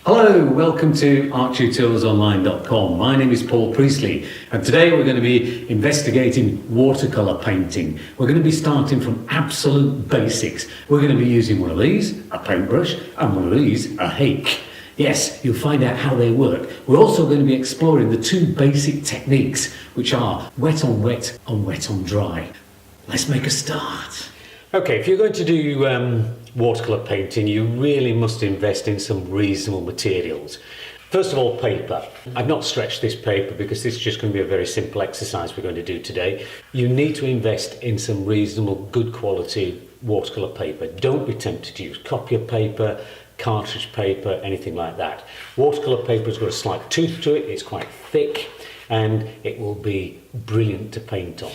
Hello, welcome to arttutorialsonline.com. My name is Paul Priestley and today we're going to be investigating watercolour painting. We're going to be starting from absolute basics. We're going to be using one of these, a paintbrush, and one of these, a hake. Yes, you'll find out how they work. We're also going to be exploring the two basic techniques, which are wet on wet and wet on dry. Let's make a start. Okay, if you're going to do watercolour painting, you really must invest in some reasonable materials. First of all, paper. I've not stretched this paper because this is just going to be a very simple exercise we're going to do today. You need to invest in some reasonable, good quality watercolour paper. Don't be tempted to use copier paper, cartridge paper, anything like that. Watercolour paper has got a slight tooth to it, it's quite thick, and it will be brilliant to paint on.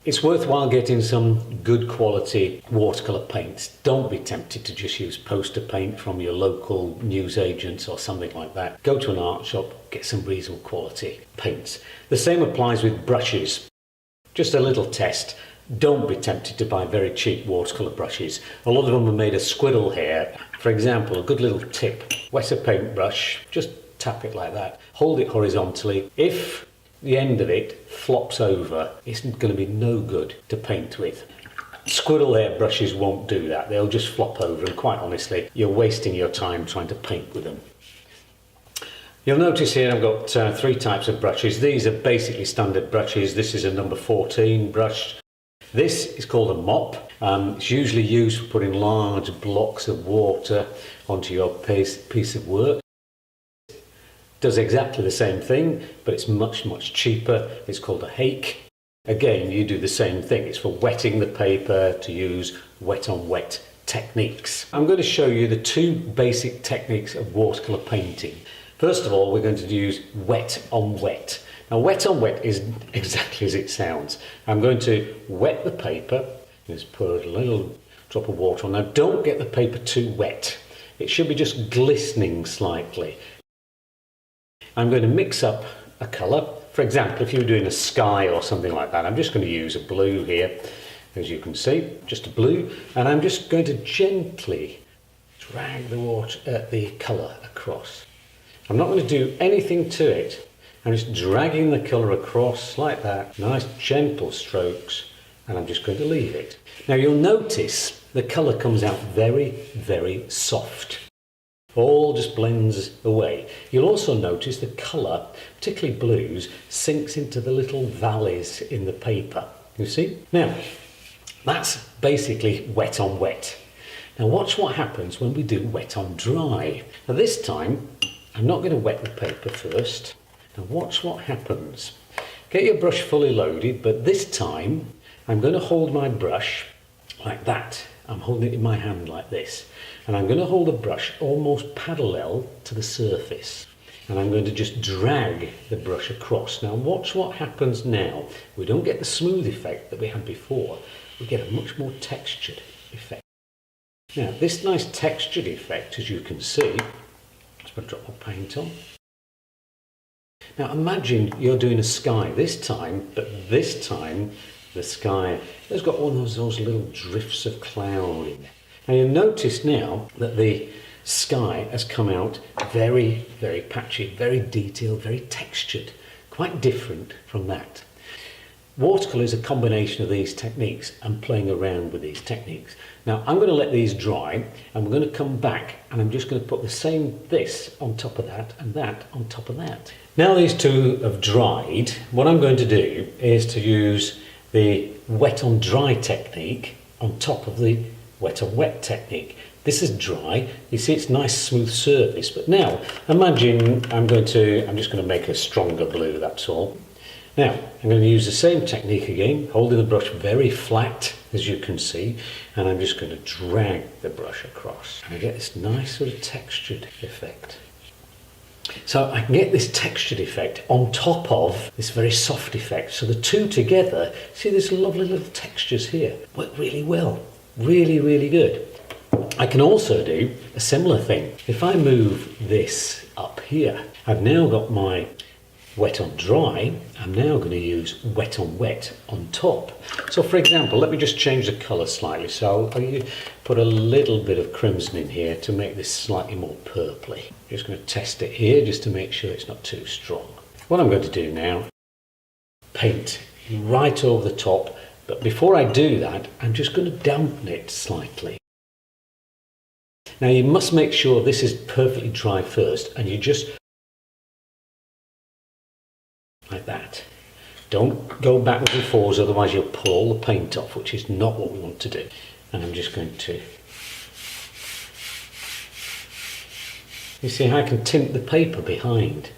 It's worthwhile getting some good quality watercolour paints. Don't be tempted to just use poster paint from your local newsagents or something like that. Go to an art shop, get some reasonable quality paints. The same applies with brushes. Just a little test. Don't be tempted to buy very cheap watercolour brushes. A lot of them are made of squirrel hair. For example, a good little tip. Wet a paintbrush, just tap it like that. Hold it horizontally. If the end of it flops over, it's going to be no good to paint with. Squirrel hair brushes won't do that. They'll just flop over, and quite honestly, you're wasting your time trying to paint with them. You'll notice here I've got three types of brushes. These are basically standard brushes. This is a number 14 brush. This is called a mop. It's usually used for putting large blocks of water onto your piece of work. Does exactly the same thing, but it's much cheaper. It's called a hake. Again, you do the same thing. It's for wetting the paper, to use wet on wet techniques. I'm going to show you the two basic techniques of watercolour painting. First of all, we're going to use wet on wet. Now, wet on wet is exactly as it sounds. I'm going to wet the paper. Just put a little drop of water on. Now, don't get the paper too wet. It should be just glistening slightly. I'm going to mix up a colour. For example, if you were doing a sky or something like that, I'm just going to use a blue here, as you can see, just a blue, and I'm just going to gently drag the colour across. I'm not going to do anything to it. I'm just dragging the colour across like that, nice gentle strokes, and I'm just going to leave it. Now you'll notice the colour comes out very soft. All just blends away. You'll also notice the colour, particularly blues, sinks into the little valleys in the paper. You see? Now, that's basically wet on wet. Now watch what happens when we do wet on dry. Now this time, I'm not going to wet the paper first. Now watch what happens. Get your brush fully loaded, but this time I'm going to hold my brush like that. I'm holding it in my hand like this, and I'm going to hold the brush almost parallel to the surface, and I'm going to just drag the brush across. Now watch what happens now. We don't get the smooth effect that we had before, we get a much more textured effect. Now this nice textured effect, as you can see, let's put a drop of paint on. Now imagine you're doing a sky this time, but this time the sky has got one of those little drifts of cloud in there. Now you'll notice now that the sky has come out very patchy, very detailed, very textured, quite different from that. Watercolour is a combination of these techniques and playing around with these techniques. Now I'm going to let these dry, and we're going to come back, and I'm just going to put this on top of that and that on top of that. Now these two have dried, what I'm going to do is to use the wet on dry technique on top of the wet on wet technique. This is dry. You see it's nice smooth surface, but now imagine I'm just going to make a stronger blue, that's all. Now I'm going to use the same technique again, holding the brush very flat, as you can see, and I'm just going to drag the brush across, and I get this nice sort of textured effect. So I can get this textured effect on top of this very soft effect. So the two together, see there's lovely little textures here, work really well, really good. I can also do a similar thing. If I move this up here, I've now got my wet on dry, I'm now going to use wet on wet on top. So for example, let me just change the colour slightly. So I'll put a little bit of crimson in here to make this slightly more purpley. Just going to test it here just to make sure it's not too strong. What I'm going to do now, paint right over the top, but before I do that, I'm just going to dampen it slightly. Now you must make sure this is perfectly dry first, and you just like that. Don't go backwards and forwards, otherwise you'll pull all the paint off, which is not what we want to do. And I'm just going to, you see, I can tint the paper behind,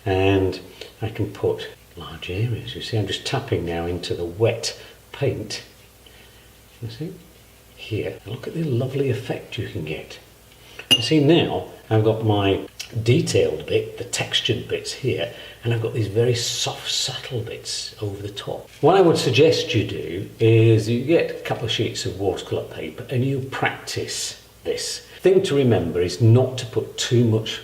and I can put large areas. You see, I'm just tapping now into the wet paint. You see, here, look at the lovely effect you can get. You see, now I've got my detailed bit, the textured bits here, and I've got these very soft, subtle bits over the top. What I would suggest you do is you get a couple of sheets of watercolour paper and you practice this. Thing to remember is not to put too much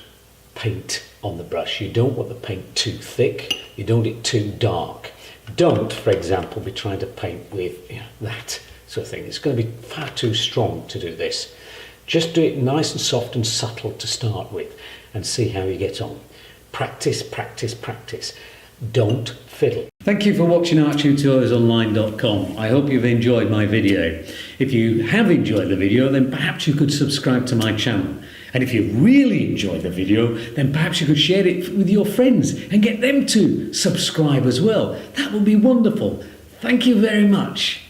paint on the brush. You don't want the paint too thick, you don't want it too dark. Don't, for example, be trying to paint with that sort of thing. It's going to be far too strong to do this. Just do it nice and soft and subtle to start with and see how you get on. Practice, practice, practice. Don't fiddle. Thank you for watching arttutorialsonline.com. I hope you've enjoyed my video. If you have enjoyed the video, then perhaps you could subscribe to my channel. And if you really enjoyed the video, then perhaps you could share it with your friends and get them to subscribe as well. That would be wonderful. Thank you very much.